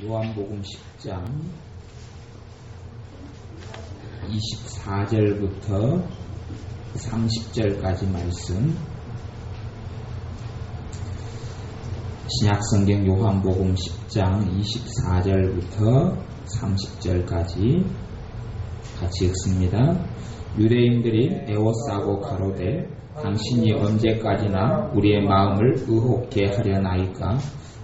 요한복음 10장 24절부터 30절까지 말씀, 신약성경 요한복음 10장 24절부터 30절까지 같이 읽습니다. 유대인들이 에워싸고 가로되 당신이 언제까지나 우리의 마음을 의혹게 하려나이까?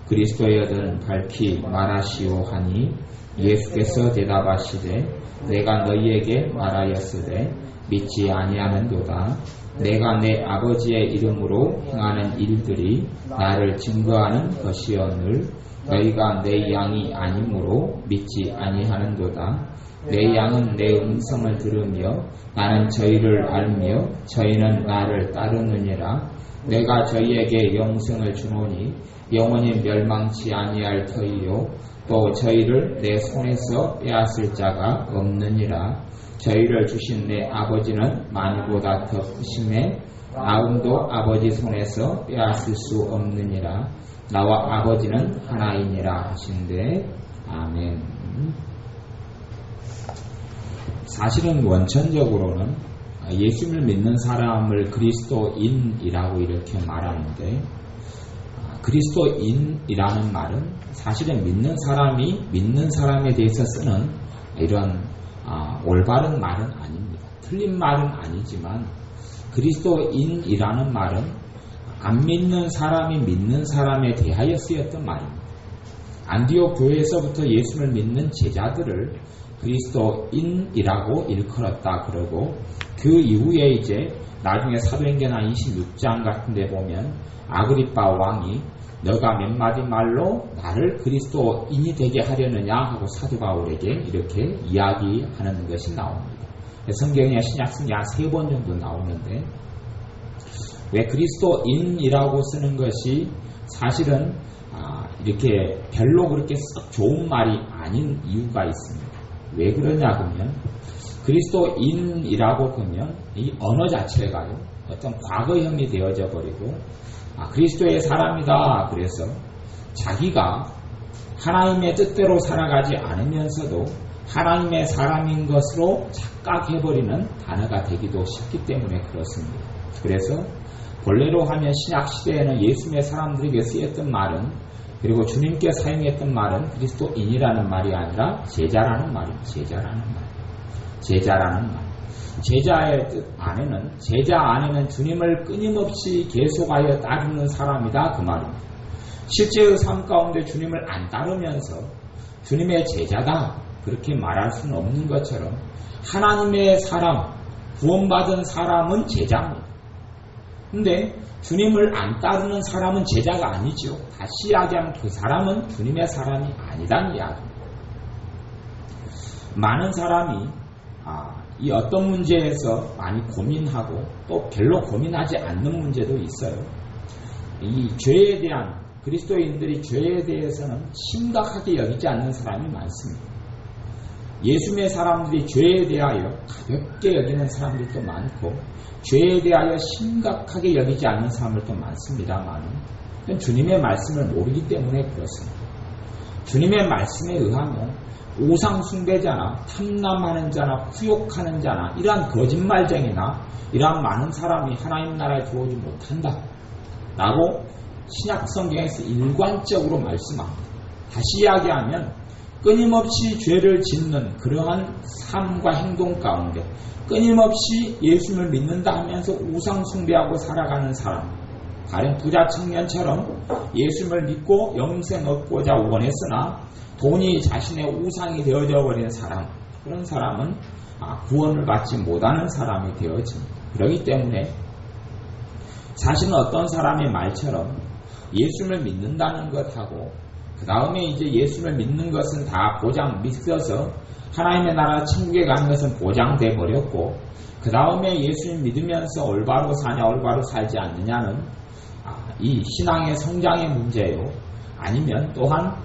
그리스도여든 밝히 말하시오 하니, 예수께서 대답하시되 내가 너희에게 말하였으되 믿지 아니하는도다. 내가 내 아버지의 이름으로 행하는 일들이 나를 증거하는 것이오늘 너희가 내 양이 아니므로 믿지 아니하는도다. 내 양은 내 음성을 들으며 나는 저희를 알며 저희는 나를 따르느니라. 내가 저희에게 영생을 주노니 영원히 멸망치 아니할 터이요 또 저희를 내 손에서 빼앗을 자가 없느니라. 저희를 주신 내 아버지는 만유보다 더 크심에 아음도 아버지 손에서 빼앗을 수 없느니라. 나와 아버지는 하나이니라 하신대. 아멘. 사실은 원천적으로는 예수를 믿는 사람을 그리스도인이라고 이렇게 말하는데, 그리스도인이라는 말은 사실은 믿는 사람이 믿는 사람에 대해서 쓰는 이런 올바른 말은 아닙니다. 틀린 말은 아니지만, 그리스도인이라는 말은 안 믿는 사람이 믿는 사람에 대하여 쓰였던 말입니다. 안디옥 교회에서부터 예수를 믿는 제자들을 그리스도인이라고 일컬었다 그러고, 그 이후에 이제 나중에 사도행전한 26장 같은 데 보면 아그리빠 왕이 너가 몇 마디 말로 나를 그리스도인이 되게 하려느냐 하고 사도 바울에게 이렇게 이야기하는 것이 나옵니다. 성경에 신약성경 한 3번 정도 나오는데, 왜 그리스도인이라고 쓰는 것이 사실은 이렇게 별로 그렇게 썩 좋은 말이 아닌 이유가 있습니다. 왜 그러냐 그러면, 그리스도인이라고 보면 이 언어 자체가요 어떤 과거형이 되어져 버리고, 그리스도의 사람이다 그래서 자기가 하나님의 뜻대로 살아가지 않으면서도 하나님의 사람인 것으로 착각해버리는 단어가 되기도 쉽기 때문에 그렇습니다. 그래서 본래로 하면 신약시대에는 예수님의 사람들에게 쓰였던 말은, 그리고 주님께 사용했던 말은 그리스도인이라는 말이 아니라 제자라는 말입니다. 제자라는 말. 제자의 뜻 안에는, 제자 안에는 주님을 끊임없이 계속하여 따르는 사람이다 그 말입니다. 실제의 삶 가운데 주님을 안 따르면서 주님의 제자다 그렇게 말할 수는 없는 것처럼, 하나님의 사람, 구원받은 사람은 제자입니다. 근데 주님을 안 따르는 사람은 제자가 아니죠. 다시 이야기하면 그 사람은 주님의 사람이 아니다는 이야기입니다. 많은 사람이 이 어떤 문제에서 많이 고민하고 또 별로 고민하지 않는 문제도 있어요. 이 죄에 대한, 그리스도인들이 죄에 대해서는 심각하게 여기지 않는 사람이 많습니다. 예수님의 사람들이 죄에 대하여 가볍게 여기는 사람들도 많고, 죄에 대하여 심각하게 여기지 않는 사람들도 많습니다만, 주님의 말씀을 모르기 때문에 그렇습니다. 주님의 말씀에 의하면 우상 숭배자나 탐남하는 자나 후욕하는 자나 이러한 거짓말쟁이나 이러한 많은 사람이 하나님 나라에 들어오지 못한다 라고 신약 성경에서 일관적으로 말씀합니다. 다시 이야기하면 끊임없이 죄를 짓는 그러한 삶과 행동 가운데, 끊임없이 예수님을 믿는다 하면서 우상 숭배하고 살아가는 사람, 가령 부자 청년처럼 예수님을 믿고 영생 얻고자 원했으나 돈이 자신의 우상이 되어져 버린 사람, 그런 사람은 구원을 받지 못하는 사람이 되어집니다. 그렇기 때문에 사실은 어떤 사람의 말처럼 예수님을 믿는다는 것하고 그 다음에 이제 예수님을 믿는 것은 다 믿어서 하나님의 나라 천국에 가는 것은 보장돼 버렸고, 그 다음에 예수님 믿으면서 올바로 사냐 올바로 살지 않느냐는 이 신앙의 성장의 문제예요. 아니면 또한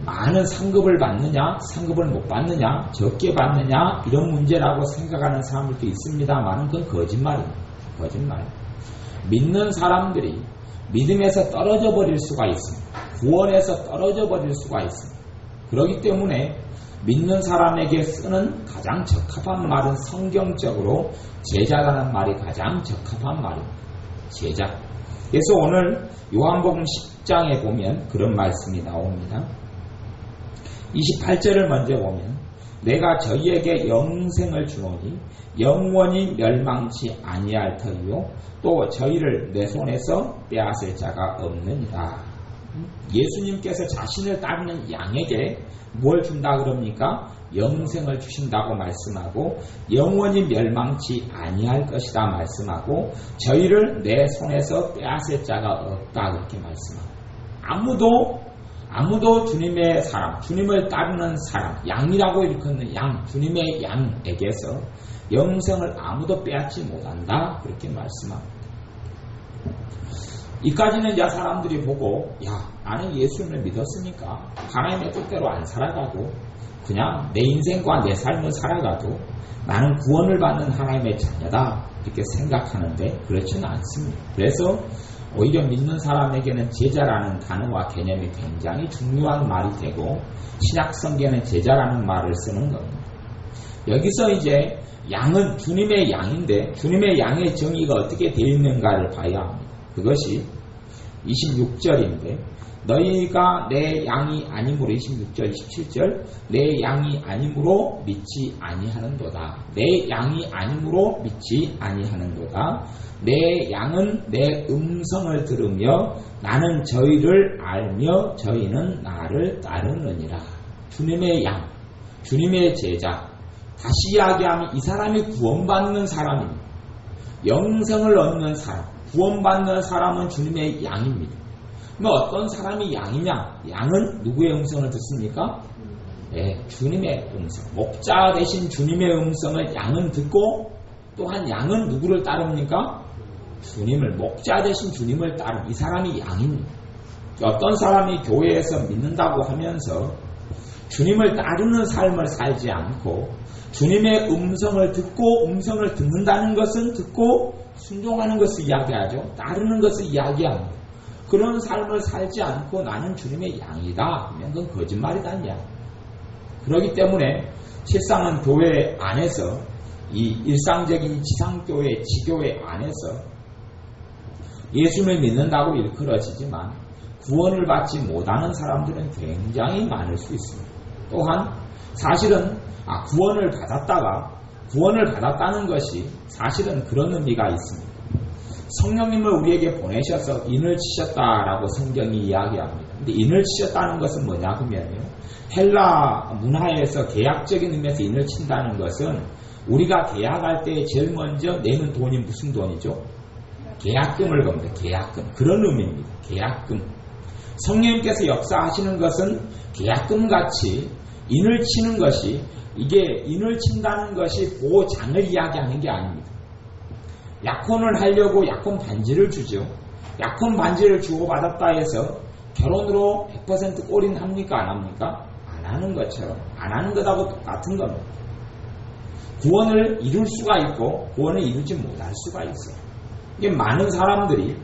많은 상급을 받느냐 상급을 못 받느냐 적게 받느냐 이런 문제라고 생각하는 사람들도 있습니다만, 그건 거짓말입니다. 거짓말. 믿는 사람들이 믿음에서 떨어져 버릴 수가 있습니다. 구원에서 떨어져 버릴 수가 있습니다. 그렇기 때문에 믿는 사람에게 쓰는 가장 적합한 말은 성경적으로 제자라는 말이 가장 적합한 말입니다. 제자. 그래서 오늘 요한복음 10장에 보면 그런 말씀이 나옵니다. 28절을 먼저 보면 내가 저희에게 영생을 주노니 영원히 멸망치 아니할 터이요 또 저희를 내 손에서 빼앗을 자가 없느니라. 예수님께서 자신을 따르는 양에게 뭘 준다 그럽니까? 영생을 주신다고 말씀하고 영원히 멸망치 아니할 것이다 말씀하고 저희를 내 손에서 빼앗을 자가 없다 그렇게 말씀하고 아무도 주님의 사람, 주님을 따르는 사람, 양이라고 일컫는 양, 주님의 양에게서 영생을 아무도 빼앗지 못한다 그렇게 말씀합니다. 이까지는 이제 사람들이 보고 나는 예수님을 믿었으니까 하나님의 뜻대로 안 살아가고 그냥 내 인생과 내 삶을 살아가도 나는 구원을 받는 하나님의 자녀다 이렇게 생각하는데 그렇지는 않습니다. 그래서 오히려 믿는 사람에게는 제자라는 단어와 개념이 굉장히 중요한 말이 되고 신약성경에는 제자라는 말을 쓰는 겁니다. 여기서 이제 양은 주님의 양인데 주님의 양의 정의가 어떻게 되어 있는가를 봐야 합니다. 그것이 26절인데 너희가 내 양이 아니므로 26절 27절 내 양이 아니므로 믿지 아니하는도다. 내 양이 아니므로 믿지 아니하는도다. 내 양은 내 음성을 들으며 나는 저희를 알며 저희는 나를 따르느니라. 주님의 양, 주님의 제자. 다시 이야기하면 이 사람이 구원받는 사람입니다. 영생을 얻는 사람, 구원받는 사람은 주님의 양입니다. 그럼 어떤 사람이 양이냐? 양은 누구의 음성을 듣습니까? 네, 주님의 음성. 목자 대신 주님의 음성을 양은 듣고 또한 양은 누구를 따릅니까? 주님을, 목자 대신 주님을 따르는 이 사람이 양입니다. 어떤 사람이 교회에서 믿는다고 하면서 주님을 따르는 삶을 살지 않고 주님의 음성을 듣고 음성을 듣는다는 것은 듣고 순종하는 것을 이야기하죠. 따르는 것을 이야기합니다. 그런 삶을 살지 않고 나는 주님의 양이다 하면 그건 거짓말이다. 그렇기 때문에 실상은 교회 안에서 이 일상적인 지상교회, 지교회 안에서 예수를 믿는다고 일컬어지지만 구원을 받지 못하는 사람들은 굉장히 많을 수 있습니다. 또한 사실은 구원을 받았다는 것이 사실은 그런 의미가 있습니다. 성령님을 우리에게 보내셔서 인을 치셨다라고 성경이 이야기합니다. 근데 인을 치셨다는 것은 뭐냐 하면요. 헬라 문화에서 계약적인 의미에서 인을 친다는 것은 우리가 계약할 때 제일 먼저 내는 돈이 무슨 돈이죠? 계약금을 겁니다. 계약금. 그런 의미입니다. 계약금. 성령님께서 역사하시는 것은 계약금같이 인을 치는 것이 이게 인을 친다는 것이 보장을 이야기하는 게 아닙니다. 약혼을 하려고 약혼 반지를 주죠. 약혼 반지를 주고받았다 해서 결혼으로 100% 올인합니까? 안 합니까? 안 하는 것처럼 안 하는 것하고 똑같은 겁니다. 구원을 이룰 수가 있고 구원을 이루지 못할 수가 있어요. 이게 많은 사람들이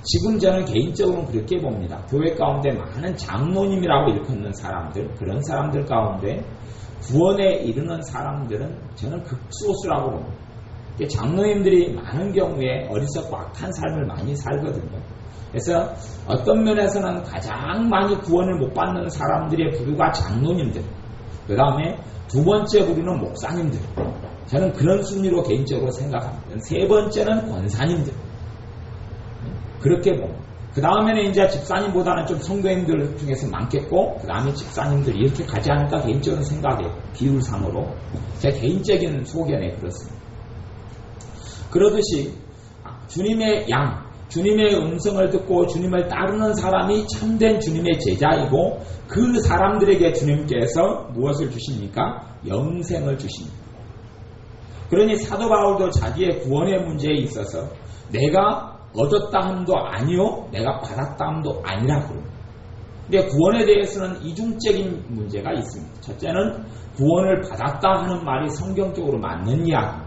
지금 저는 개인적으로 그렇게 봅니다. 교회 가운데 많은 장로님이라고 일컫는 사람들, 그런 사람들 가운데 구원에 이르는 사람들은 저는 극소수라고 봅니다. 장로님들이 많은 경우에 어리석고 악한 삶을 많이 살거든요. 그래서 어떤 면에서는 가장 많이 구원을 못 받는 사람들의 부류가 장로님들, 그 다음에 두 번째 부류는 목사님들. 저는 그런 순위로 개인적으로 생각합니다. 세 번째는 권사님들. 그렇게 봅니다. 그 다음에는 이제 집사님보다는 좀 성도님들 중에서 많겠고, 그 다음에 집사님들이 이렇게 가지 않을까 개인적으로 생각해요. 비율상으로. 제 개인적인 소견에 그렇습니다. 그러듯이 주님의 양, 주님의 음성을 듣고 주님을 따르는 사람이 참된 주님의 제자이고 그 사람들에게 주님께서 무엇을 주십니까? 영생을 주십니다. 그러니 사도 바울도 자기의 구원의 문제에 있어서 내가 얻었다 함도 아니요 내가 받았다 함도 아니라고 합니다. 근데 구원에 대해서는 이중적인 문제가 있습니다. 첫째는 구원을 받았다 하는 말이 성경적으로 맞는 이야기입니다.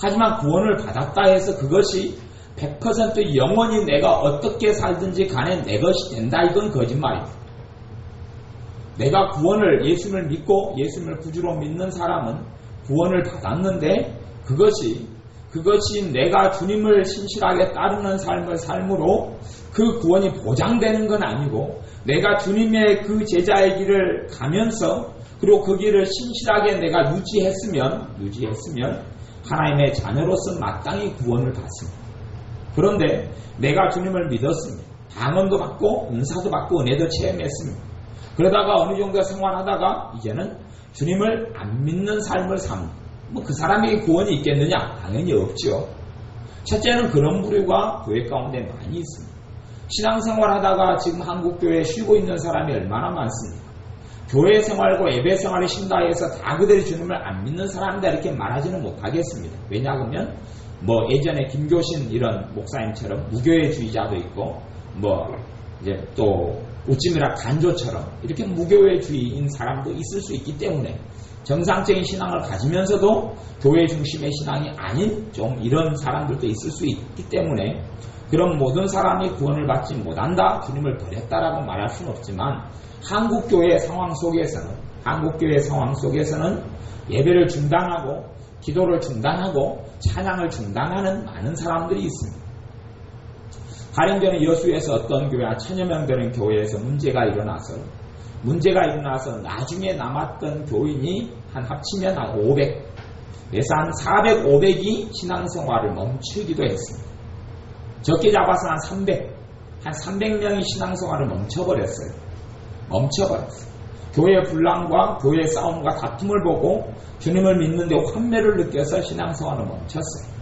하지만 구원을 받았다 해서 그것이 100% 영원히 내가 어떻게 살든지 간에 내 것이 된다, 이건 거짓말입니다. 내가 구원을 예수님을 믿고 예수님을 구주로 믿는 사람은 구원을 받았는데 그것이 내가 주님을 신실하게 따르는 삶을 삶으로 그 구원이 보장되는 건 아니고 내가 주님의 그 제자의 길을 가면서 그리고 그 길을 신실하게 내가 유지했으면 하나님의 자녀로서 마땅히 구원을 받습니다. 그런데 내가 주님을 믿었습니다. 방언도 받고 은사도 받고 은혜도 체험했습니다. 그러다가 어느 정도 생활하다가 이제는 주님을 안 믿는 삶을 삽니다. 그 사람에게 구원이 있겠느냐? 당연히 없죠. 첫째는 그런 부류가 교회 가운데 많이 있습니다. 신앙생활하다가 지금 한국교회에 쉬고 있는 사람이 얼마나 많습니까? 교회 생활과 예배 생활에 신다해서 다 그들이 주님을 안 믿는 사람이다 이렇게 말하지는 못하겠습니다. 왜냐하면 예전에 김교신 이런 목사님처럼 무교회주의자도 있고 이제 또 우찌미라 간조처럼 이렇게 무교회주의인 사람도 있을 수 있기 때문에 정상적인 신앙을 가지면서도 교회 중심의 신앙이 아닌 좀 이런 사람들도 있을 수 있기 때문에 그런 모든 사람이 구원을 받지 못한다, 주님을 버렸다라고 말할 수는 없지만 한국교회 상황 속에서는 예배를 중단하고 기도를 중단하고 찬양을 중단하는 많은 사람들이 있습니다. 가령전에 여수에서 어떤 교회 한 1000여 명 되는 교회에서 문제가 일어나서 나중에 남았던 교인이 한 합치면 한 500, 그래서 한 400, 500이 신앙생활을 멈추기도 했습니다. 적게 잡아서 한 300명이 신앙생활을 멈춰버렸어요. 교회 분란과 교회 싸움과 다툼을 보고 주님을 믿는데 환멸을 느껴서 신앙생활을 멈췄어요.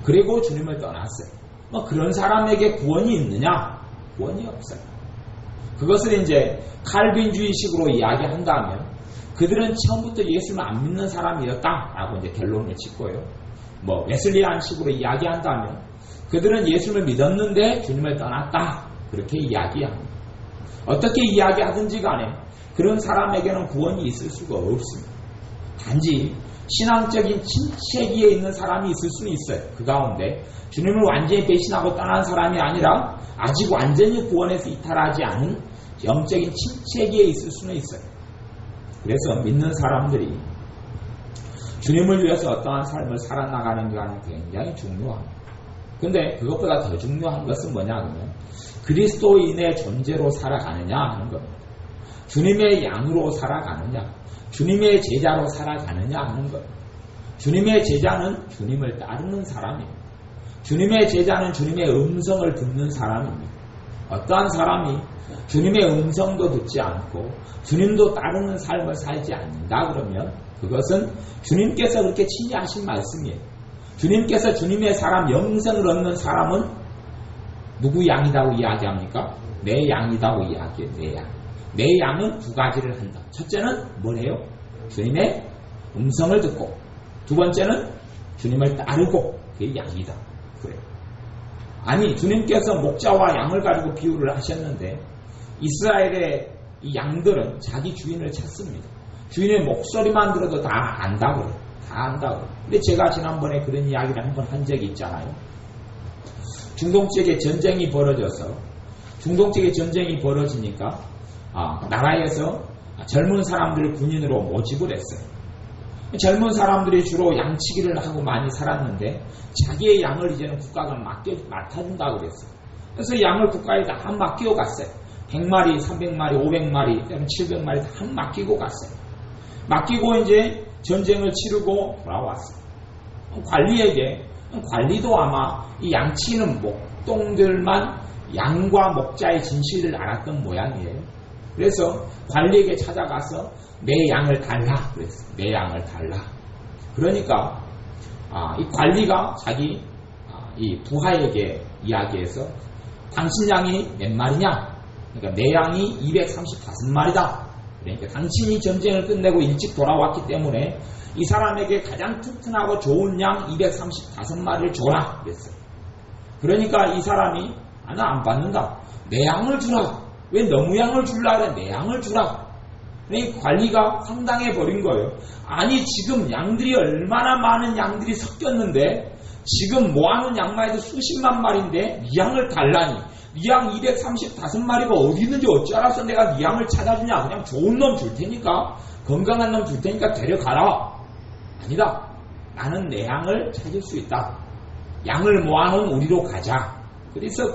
그리고 주님을 떠났어요. 그런 사람에게 구원이 있느냐? 구원이 없어요. 그것을 이제 칼빈주의식으로 이야기한다면 그들은 처음부터 예수를 안 믿는 사람이었다라고 이제 결론을 짓고요. 웨슬리안식으로 이야기한다면 그들은 예수를 믿었는데 주님을 떠났다 그렇게 이야기합니다. 어떻게 이야기하든지 간에 그런 사람에게는 구원이 있을 수가 없습니다. 단지 신앙적인 침체기에 있는 사람이 있을 수는 있어요. 그 가운데 주님을 완전히 배신하고 떠난 사람이 아니라 아직 완전히 구원에서 이탈하지 않은 영적인 침체기에 있을 수는 있어요. 그래서 믿는 사람들이 주님을 위해서 어떠한 삶을 살아나가는가는 굉장히 중요합니다. 근데 그것보다 더 중요한 것은 뭐냐 하면 그리스도인의 존재로 살아가느냐 하는 겁니다. 주님의 양으로 살아가느냐, 주님의 제자로 살아가느냐 하는 겁니다. 주님의 제자는 주님을 따르는 사람입니다. 주님의 제자는 주님의 음성을 듣는 사람입니다. 어떠한 사람이 주님의 음성도 듣지 않고 주님도 따르는 삶을 살지 않는다 그러면 그것은 주님께서 그렇게 친히 하신 말씀이에요. 주님께서 주님의 사람, 영생을 얻는 사람은 누구 양이라고 이야기합니까? 내 양이라고 이야기해요. 내 양. 내 양은 두 가지를 한다. 첫째는 뭐래요? 주님의 음성을 듣고 두 번째는 주님을 따르고 그게 양이다. 그래요. 아니 주님께서 목자와 양을 가지고 비유를 하셨는데 이스라엘의 이 양들은 자기 주인을 찾습니다. 주인의 목소리만 들어도 다 안다고 그래요. 다 안다고 그래요. 근데 제가 지난번에 그런 이야기를 한번 한 적이 있잖아요. 중동 지역에 전쟁이 벌어지니까 나라에서 젊은 사람들을 군인으로 모집을 했어요. 젊은 사람들이 주로 양치기를 하고 많이 살았는데 자기의 양을 이제는 국가가 맡아준다고 그랬어요. 그래서 양을 국가에 다 맡기고 갔어요. 100마리, 300마리, 500마리, 700마리 다 맡기고 갔어요. 맡기고 이제 전쟁을 치르고 돌아왔어요. 관리도 아마 이 양치는 목동들만 양과 목자의 진실을 알았던 모양이에요. 그래서 관리에게 찾아가서 내 양을 달라 그랬어요. 내 양을 달라. 그러니까 이 관리가 자기 이 부하에게 이야기해서 당신 양이 몇 마리냐? 그러니까 내 양이 235마리다. 그러니까 당신이 전쟁을 끝내고 일찍 돌아왔기 때문에 이 사람에게 가장 튼튼하고 좋은 양 235마리를 줘라 그랬어요. 그러니까 이 사람이 나 안 받는다. 내 양을 주라. 왜 너무 양을 주려고 그래? 내 양을 주라. 그러니까 관리가 황당해 버린 거예요. 아니 지금 양들이 얼마나 많은 양들이 섞였는데 지금 모아놓은 양만 해도 수십만 마리인데 이 양을 달라니. 네 양 235마리가 어디 있는지 어찌 알아서 내가 네 양을 찾아주냐. 그냥 좋은 놈 줄 테니까, 건강한 놈 줄 테니까 데려가라. 아니다. 나는 내 양을 찾을 수 있다. 양을 모아놓은 우리로 가자. 그래서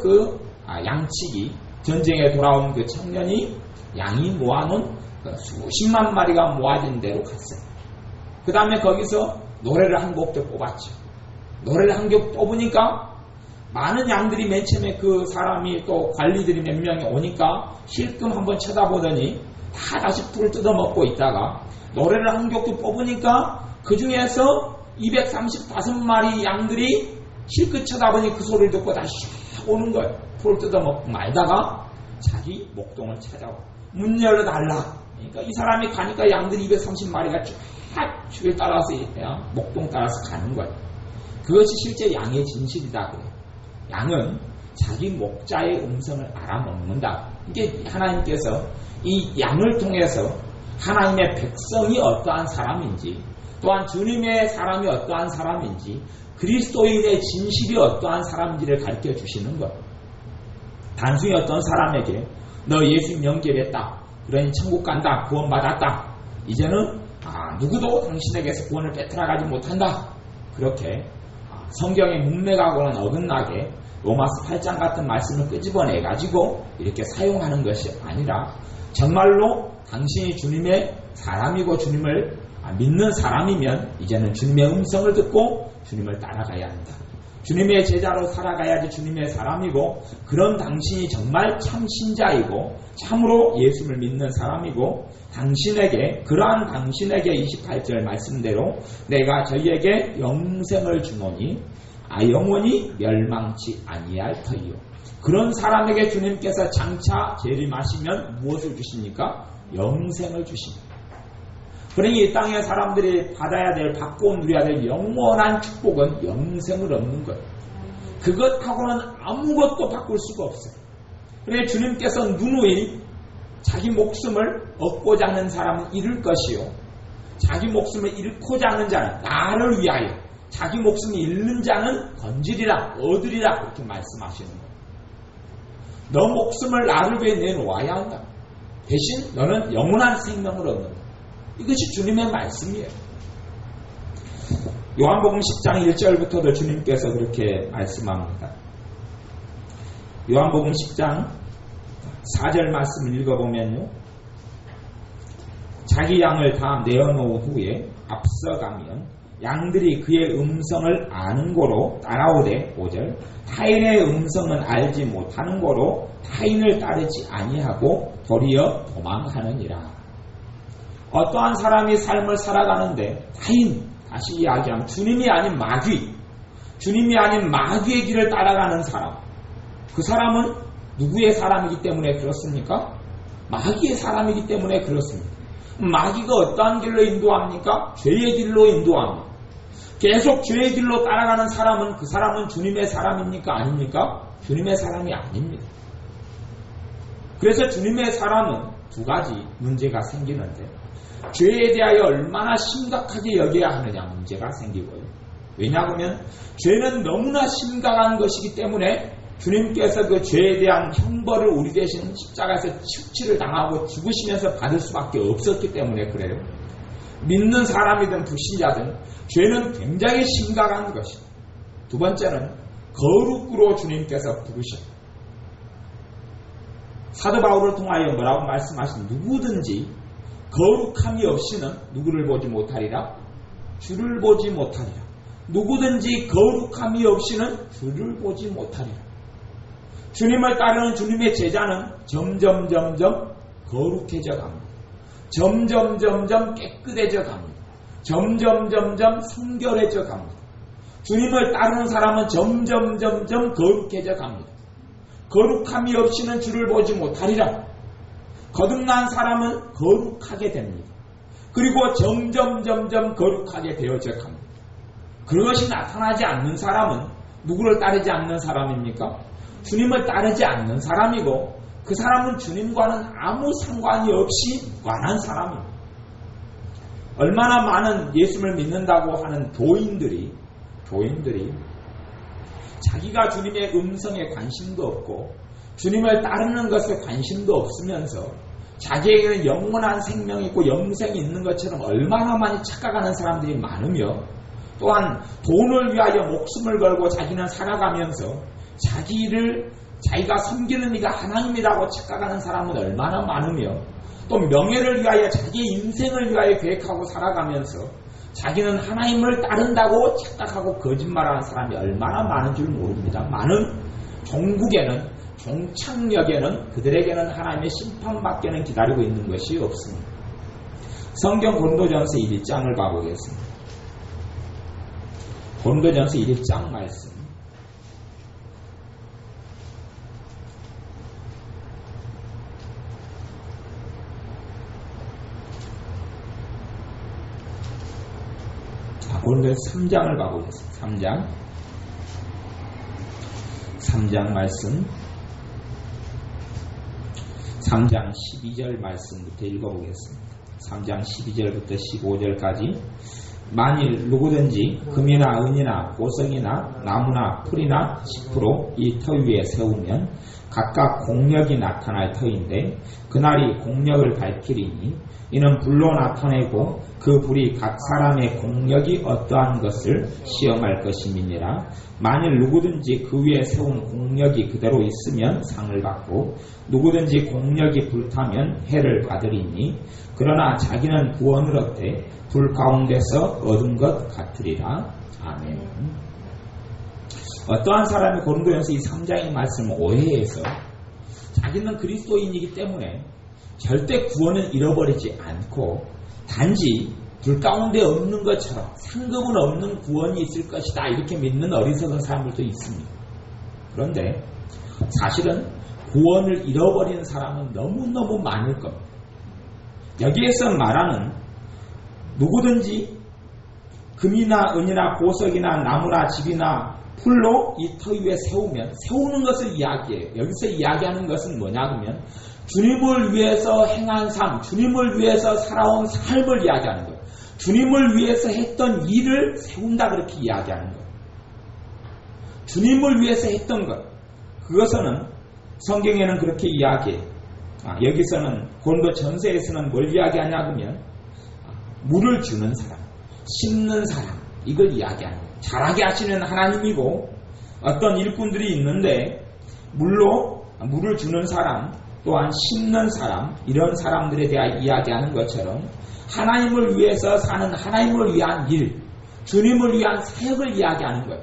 양치기, 전쟁에 돌아온 그 청년이 양이 모아놓은 수십만 마리가 모아진 데로 갔어요. 그 다음에 거기서 노래를 한 곡 더 뽑았죠. 노래를 한 곡 뽑으니까 많은 양들이 맨 처음에 그 사람이 또 관리들이 몇 명이 오니까 힐끔 한번 쳐다보더니 다 다시 풀을 뜯어먹고 있다가 노래를 한 곡도 뽑으니까 그 중에서 235마리 양들이 실컷 쳐다보니 그 소리를 듣고 다시 오는 거예요. 풀을 뜯어먹고 말다가 자기 목동을 찾아와. 문 열어달라. 그러니까 이 사람이 가니까 양들이 230마리가 쫙 줄을 따라서 목동 따라서 가는 거예요. 그것이 실제 양의 진실이다 그래요. 양은 자기 목자의 음성을 알아먹는다. 이게 하나님께서 이 양을 통해서 하나님의 백성이 어떠한 사람인지, 또한 주님의 사람이 어떠한 사람인지, 그리스도인의 진실이 어떠한 사람인지를 가르쳐 주시는 것. 단순히 어떤 사람에게 너 예수 영접했다, 그러니 천국 간다, 구원받았다, 이제는 누구도 당신에게서 구원을 빼앗아가지 못한다, 그렇게 성경의 문맥하고는 어긋나게 로마서 8장 같은 말씀을 끄집어내가지고 이렇게 사용하는 것이 아니라 정말로 당신이 주님의 사람이고 주님을 믿는 사람이면 이제는 주님의 음성을 듣고 주님을 따라가야 한다. 주님의 제자로 살아가야지 주님의 사람이고, 그런 당신이 정말 참 신자이고 참으로 예수를 믿는 사람이고, 그러한 당신에게 28절 말씀대로 내가 저희에게 영생을 주노니 영원히 멸망치 아니할 터이요. 그런 사람에게 주님께서 장차 재림하시면 무엇을 주십니까? 영생을 주십니다. 그러니 이 땅의 사람들이 받고 누려야 될 영원한 축복은 영생을 얻는 것. 그것하고는 아무것도 바꿀 수가 없어요. 그러니 주님께서 누누이 자기 목숨을 얻고자 하는 사람은 잃을 것이요, 자기 목숨을 잃고자 하는 자는 나를 위하여 자기 목숨을 잃는 자는 건지리라, 얻으리라, 그렇게 말씀하시는 거예요. 너 목숨을 나를 위해 내놓아야 한다. 대신 너는 영원한 생명을 얻는다. 이것이 주님의 말씀이에요. 요한복음 10장 1절부터도 주님께서 그렇게 말씀합니다. 요한복음 10장 4절 말씀을 읽어보면요, 자기 양을 다 내어놓은 후에 앞서가면 양들이 그의 음성을 아는 고로 따라오되, 5절, 타인의 음성은 알지 못하는 고로 타인을 따르지 아니하고 도리어 도망하느니라. 어떠한 사람이 삶을 살아가는데 다시 이야기하면 주님이 아닌 마귀, 주님이 아닌 마귀의 길을 따라가는 사람, 그 사람은 누구의 사람이기 때문에 그렇습니까? 마귀의 사람이기 때문에 그렇습니다. 마귀가 어떠한 길로 인도합니까? 죄의 길로 인도합니다. 계속 죄의 길로 따라가는 사람은, 그 사람은 주님의 사람입니까? 아닙니까? 주님의 사람이 아닙니다. 그래서 주님의 사람은 두 가지 문제가 생기는데, 죄에 대하여 얼마나 심각하게 여겨야 하느냐 문제가 생기고요. 왜냐하면 죄는 너무나 심각한 것이기 때문에 주님께서 그 죄에 대한 형벌을 우리 대신 십자가에서 축치를 당하고 죽으시면서 받을 수밖에 없었기 때문에 그래요. 믿는 사람이든 불신자든 죄는 굉장히 심각한 것입니다. 두 번째는 거룩으로 주님께서 부르셨다. 사도 바울을 통하여 뭐라고 말씀하신, 누구든지 거룩함이 없이는 누구를 보지 못하리라? 주를 보지 못하리라. 누구든지 거룩함이 없이는 주를 보지 못하리라. 주님을 따르는 주님의 제자는 점점 거룩해져 갑니다. 점점 깨끗해져 갑니다. 점점 성결해져 갑니다. 주님을 따르는 사람은 점점 거룩해져 갑니다. 거룩함이 없이는 주를 보지 못하리라. 거듭난 사람은 거룩하게 됩니다. 그리고 점점 거룩하게 되어져 갑니다. 그것이 나타나지 않는 사람은 누구를 따르지 않는 사람입니까? 주님을 따르지 않는 사람이고, 그 사람은 주님과는 아무 상관이 없이 무관한 사람입니다. 얼마나 많은 예수를 믿는다고 하는 교인들이 자기가 주님의 음성에 관심도 없고 주님을 따르는 것에 관심도 없으면서 자기에게는 영원한 생명이 있고 영생이 있는 것처럼 얼마나 많이 착각하는 사람들이 많으며, 또한 돈을 위하여 목숨을 걸고 자기는 살아가면서 자기가 섬기는 이가 하나님이라고 착각하는 사람은 얼마나 많으며, 또 명예를 위하여 자기의 인생을 위하여 계획하고 살아가면서 자기는 하나님을 따른다고 착각하고 거짓말하는 사람이 얼마나 많은 줄 모릅니다. 많은 종국에는, 종착역에는 그들에게는 하나님의 심판밖에는 기다리고 있는 것이 없습니다. 성경 고린도전서 1장을 봐보겠습니다. 고린도전서 1장 말씀. 고린도전서 3장을 봐보겠습니다. 3장 말씀. 3장 12절 말씀부터 읽어보겠습니다. 3장 12절부터 15절까지. 만일 누구든지 금이나 은이나 보석이나 나무나 풀이나 짚으로 이 터 위에 세우면 각각 공력이 나타날 터인데 그날이 공력을 밝히리니 이는 불로 나타내고 그 불이 각 사람의 공력이 어떠한 것을 시험할 것임이니라. 만일 누구든지 그 위에 세운 공력이 그대로 있으면 상을 받고 누구든지 공력이 불타면 해를 받으리니 그러나 자기는 구원을 얻되 불 가운데서 얻은 것 같으리라. 아멘. 어떠한 사람이 고린도전서 이 3장의 말씀을 오해해서 자기는 그리스도인이기 때문에 절대 구원을 잃어버리지 않고 단지 불 가운데 없는 것처럼 상급은 없는 구원이 있을 것이다 이렇게 믿는 어리석은 사람들도 있습니다. 그런데 사실은 구원을 잃어버리는 사람은 너무너무 많을 겁니다. 여기에서 말하는 누구든지 금이나 은이나 보석이나 나무나 집이나 풀로 이 터 위에 세우는 것을 이야기해요. 여기서 이야기하는 것은 뭐냐면 주님을 위해서 행한 삶, 주님을 위해서 살아온 삶을 이야기하는 거예요. 주님을 위해서 했던 일을 세운다 그렇게 이야기하는 거예요. 주님을 위해서 했던 것, 그것은 성경에는 그렇게 이야기해요. 여기서는 고린도 전서에서는 뭘 이야기하냐면 물을 주는 사람, 심는 사람, 이걸 이야기하는 거예요. 자라게 하시는 하나님이고 어떤 일꾼들이 있는데 물을 주는 사람, 또한 심는 사람, 이런 사람들에 대해 이야기하는 것처럼 하나님을 위해서 사는 하나님을 위한 일, 주님을 위한 사역을 이야기하는 거예요.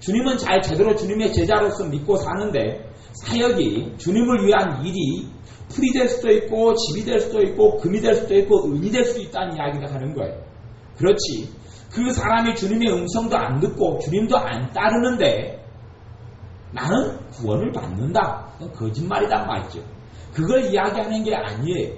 주님은 제대로 주님의 제자로서 믿고 사는데 사역이 주님을 위한 일이 풀이 될 수도 있고 집이 될 수도 있고 금이 될 수도 있고 은이 될 수도 있다는 이야기를 하는 거예요. 그렇지. 그 사람이 주님의 음성도 안 듣고 주님도 안 따르는데 나는 구원을 받는다. 그건 거짓말이란 말이죠. 그걸 이야기하는 게 아니에요.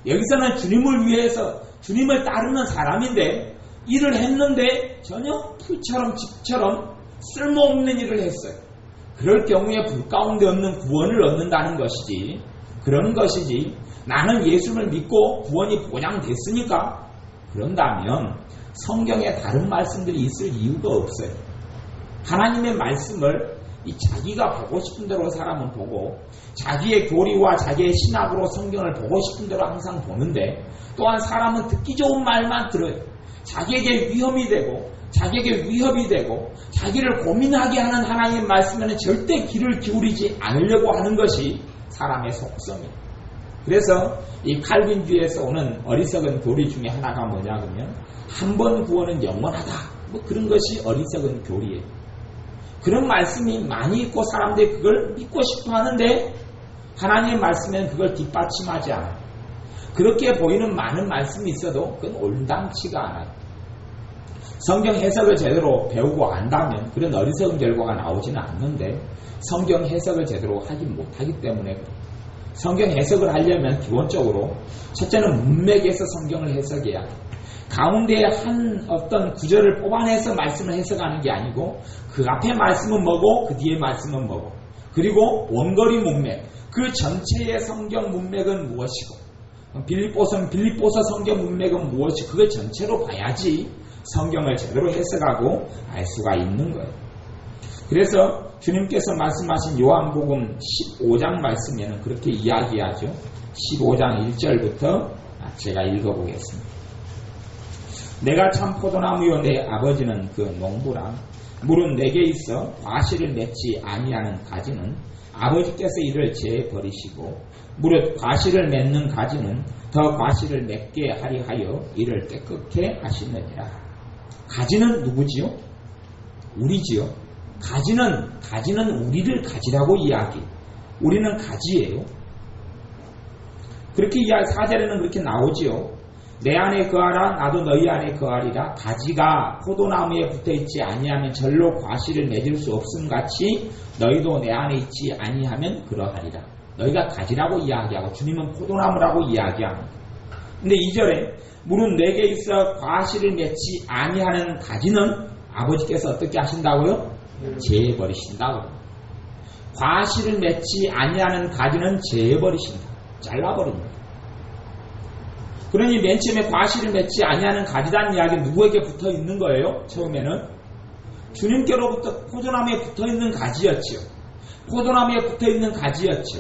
여기서는 주님을 위해서 주님을 따르는 사람인데 일을 했는데 전혀 풀처럼 집처럼 쓸모없는 일을 했어요. 그럴 경우에 불 가운데 없는 구원을 얻는다는 것이지, 그런 것이지 나는 예수를 믿고 구원이 보장됐으니까 그런다면 성경에 다른 말씀들이 있을 이유가 없어요. 하나님의 말씀을 자기가 보고 싶은 대로 사람은 보고 자기의 교리와 자기의 신학으로 성경을 보고 싶은 대로 항상 보는데 또한 사람은 듣기 좋은 말만 들어요. 자기에게 위험이 되고 자기에게 위협이 되고 자기를 고민하게 하는 하나님의 말씀에는 절대 귀를 기울이지 않으려고 하는 것이 사람의 속성이에요. 그래서 이 칼빈주의에서 오는 어리석은 교리 중에 하나가 뭐냐면 한 번 구원은 영원하다. 그런 것이 어리석은 교리예요. 그런 말씀이 많이 있고 사람들이 그걸 믿고 싶어 하는데 하나님의 말씀에는 그걸 뒷받침하지 않아요. 그렇게 보이는 많은 말씀이 있어도 그건 온당치가 않아요. 성경 해석을 제대로 배우고 안다면 그런 어리석은 결과가 나오지는 않는데 성경 해석을 제대로 하지 못하기 때문에 성경 해석을 하려면 기본적으로 첫째는 문맥에서 성경을 해석해야 돼요. 가운데에 한 어떤 구절을 뽑아내서 말씀을 해석하는 게 아니고 그 앞에 말씀은 뭐고 그 뒤에 말씀은 뭐고 그리고 원거리 문맥, 그 전체의 성경 문맥은 무엇이고 빌립보서 성경 문맥은 무엇이고 그걸 전체로 봐야지 성경을 제대로 해석하고 알 수가 있는 거예요. 그래서 주님께서 말씀하신 요한복음 15장 말씀에는 그렇게 이야기하죠. 15장 1절부터 제가 읽어보겠습니다. 내가 참 포도나무요 내 아버지는 그 농부라. 물은 내게 있어 과실을 맺지 아니하는 가지는 아버지께서 이를 제해 버리시고 무릇 과실을 맺는 가지는 더 과실을 맺게 하리 하여 이를 깨끗게 하시느니라. 가지는 누구지요? 우리지요. 가지는 우리를 가지라고 이야기. 우리는 가지예요. 그렇게 이야기 4절에는 그렇게 나오지요. 내 안에 거하라 나도 너희 안에 거하리라. 가지가 포도나무에 붙어있지 아니하면 절로 과실을 맺을 수 없음 같이 너희도 내 안에 있지 아니하면 그러하리라. 너희가 가지라고 이야기하고 주님은 포도나무라고 이야기합니다. 근데 2절에 물은 내게 있어 과실을 맺지 아니하는 가지는 아버지께서 어떻게 하신다고요? 제해버리신다고. 과실을 맺지 아니하는 가지는 제해버리신다. 잘라버립니다. 그러니 맨 처음에 과실을 맺지 아니하는 가지라는 이야기 누구에게 붙어 있는 거예요? 처음에는 주님께로부터 포도나무에 붙어 있는 가지였지요. 포도나무에 붙어 있는 가지였죠.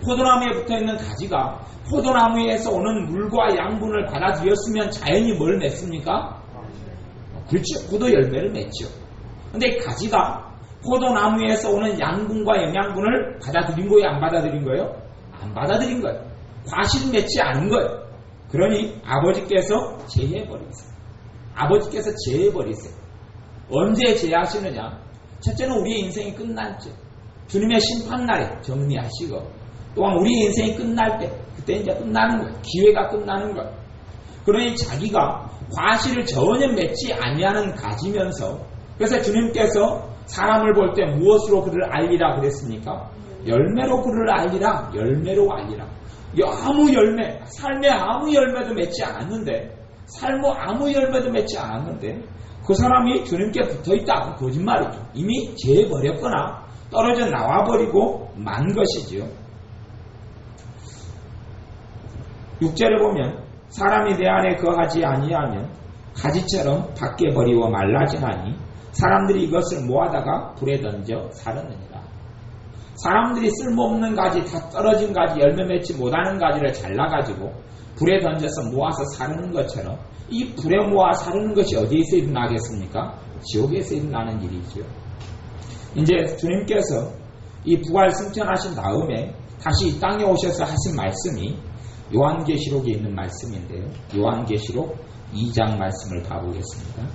포도나무에 붙어 있는 가지가 포도나무에서 오는 물과 양분을 받아들였으면 자연히 뭘 맺습니까? 그렇죠. 포도 열매를 맺죠. 근데 가지가 포도나무에서 오는 양분과 영양분을 받아들인 거예요? 안 받아들인 거예요? 안 받아들인 거예요. 과실을 맺지 않은 거예요. 그러니 아버지께서 제해버리세요. 아버지께서 제해버리세요. 언제 제하시느냐? 첫째는 우리의 인생이 끝날 때, 주님의 심판날에 정리하시고, 또한 우리의 인생이 끝날 때, 그때 이제 끝나는 거예요. 기회가 끝나는 거예요. 그러니 자기가 과실을 전혀 맺지 아니하는 가지면서, 그래서 주님께서 사람을 볼 때 무엇으로 그를 알리라 그랬습니까? 열매로 그를 알리라. 열매로 알리라. 아무 열매, 삶에 아무 열매도 맺지 않았는데, 아무 열매도 맺지 않았는데, 그 사람이 주님께 붙어있다. 거짓말이죠. 이미 제해버렸거나 떨어져 나와버리고 만 것이지요. 6절에 보면 사람이 내 안에 거하지 아니하면 가지처럼 밖에 버리고 말라지나니 사람들이 이것을 모아다가 불에 던져 사르느니라. 사람들이 쓸모없는 가지, 다 떨어진 가지, 열매 맺지 못하는 가지를 잘라가지고 불에 던져서 모아서 사르는 것처럼 이 불에 모아 사르는 것이 어디에서 일어나겠습니까? 지옥에서 일어나는 일이죠. 이제 주님께서 이 부활 승천하신 다음에 다시 이 땅에 오셔서 하신 말씀이 요한계시록에 있는 말씀인데요. 요한계시록 2장 말씀을 봐보겠습니다.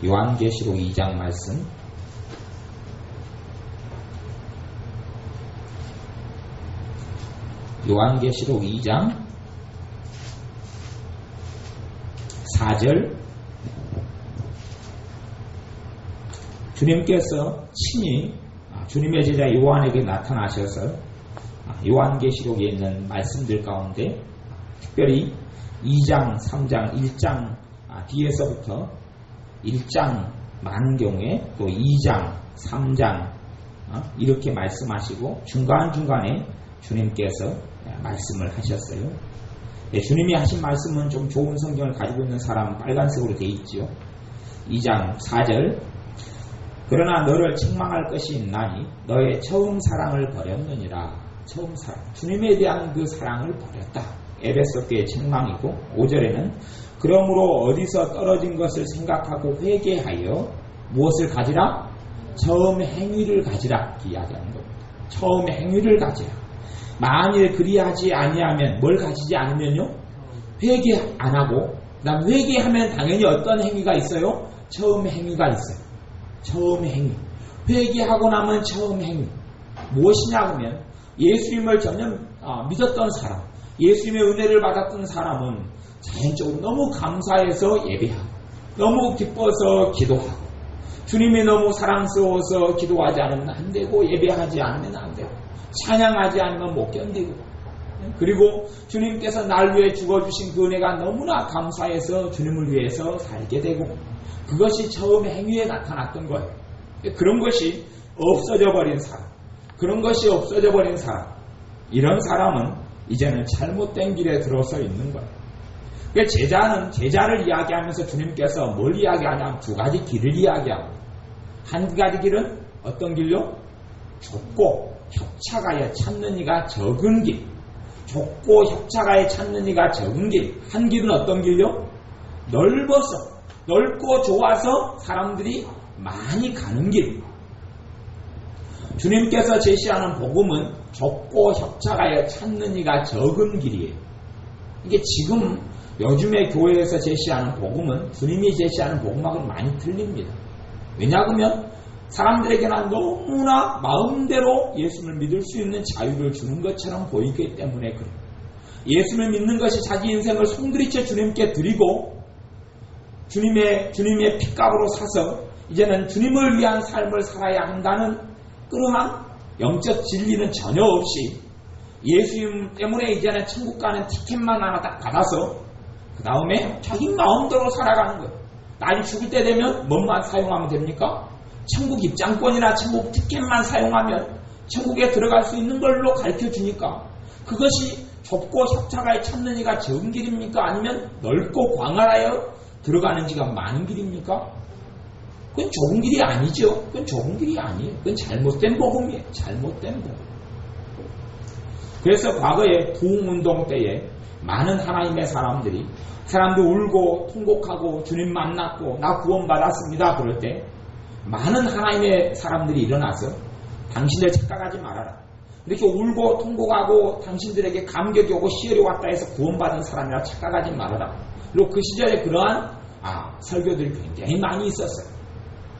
요한계시록 2장 말씀. 요한계시록 2장 4절. 주님께서 친히 주님의 제자 요한에게 나타나셔서 요한계시록에 있는 말씀들 가운데 특별히 2장, 3장, 1장 뒤에서부터 1장 많은 경우에 또 2장, 3장 이렇게 말씀하시고 중간중간에 주님께서 말씀을 하셨어요. 주님이 하신 말씀은 좀 좋은 성경을 가지고 있는 사람은 빨간색으로 되어 있죠. 2장 4절. 그러나 너를 책망할 것이 있나니 너의 처음 사랑을 버렸느니라. 처음 사랑. 주님에 대한 그 사랑을 버렸다. 에베소 교회의 책망이고 5절에는 그러므로 어디서 떨어진 것을 생각하고 회개하여 무엇을 가지라? 처음 행위를 가지라. 이야기하는 겁니다. 처음 행위를 가지라. 만일 그리하지 아니하면 뭘 가지지 않으면요? 회개 안 하고 그다음 회개하면 당연히 어떤 행위가 있어요? 처음 행위가 있어요. 처음 행위. 회개하고 나면 처음 행위. 무엇이냐 하면 예수님을 전혀 믿었던 사람, 예수님의 은혜를 받았던 사람은 자연적으로 너무 감사해서 예배하고 너무 기뻐서 기도하고 주님이 너무 사랑스러워서 기도하지 않으면 안 되고 예배하지 않으면 안 되고 찬양하지 않으면 못 견디고 그리고 주님께서 날 위해 죽어주신 그 은혜가 너무나 감사해서 주님을 위해서 살게 되고 그것이 처음 행위에 나타났던 거예요. 그런 것이 없어져 버린 사람, 그런 것이 없어져 버린 사람, 이런 사람은 이제는 잘못된 길에 들어서 있는 거예요. 제자는 제자를 이야기하면서 주님께서 뭘 이야기하냐면 두 가지 길을 이야기하고 한 가지 길은 어떤 길요? 좁고 협착하여 찾는 이가 적은 길. 좁고 협착하여 찾는 이가 적은 길. 한 길은 어떤 길요? 넓어서, 넓고 좋아서 사람들이 많이 가는 길. 주님께서 제시하는 복음은 좁고 협착하여 찾는 이가 적은 길이에요. 이게 지금 요즘의 교회에서 제시하는 복음은 주님이 제시하는 복음하고는 많이 틀립니다. 왜냐하면 사람들에게는 너무나 마음대로 예수를 믿을 수 있는 자유를 주는 것처럼 보이기 때문에 그래요. 예수를 믿는 것이 자기 인생을 송두리째 주님께 드리고 주님의 핏값으로 사서 이제는 주님을 위한 삶을 살아야 한다는 그러한 영적 진리는 전혀 없이 예수님 때문에 이제는 천국 가는 티켓만 하나 딱 받아서 그 다음에 자기 마음대로 살아가는 거예요. 나중에 죽을 때 되면 뭐만 사용하면 됩니까? 천국 입장권이나 천국 티켓만 사용하면 천국에 들어갈 수 있는 걸로 가르쳐 주니까 그것이 좁고 협착하여 찾는 이가 적은 길입니까? 아니면 넓고 광활하여 들어가는 지가 많은 길입니까? 그건 좁은 길이 아니죠. 그건 좁은 길이 아니에요. 그건 잘못된 복음이에요. 잘못된 복음. 그래서 과거에 부흥운동 때에 많은 하나님의 사람들이 울고 통곡하고 주님 만났고 나 구원받았습니다. 그럴 때 많은 하나님의 사람들이 일어나서 당신들 착각하지 말아라. 이렇게 울고 통곡하고 당신들에게 감격이 오고 희열이 왔다 해서 구원받은 사람이라 착각하지 말아라. 그리고 그 시절에 그러한 설교들이 굉장히 많이 있었어요.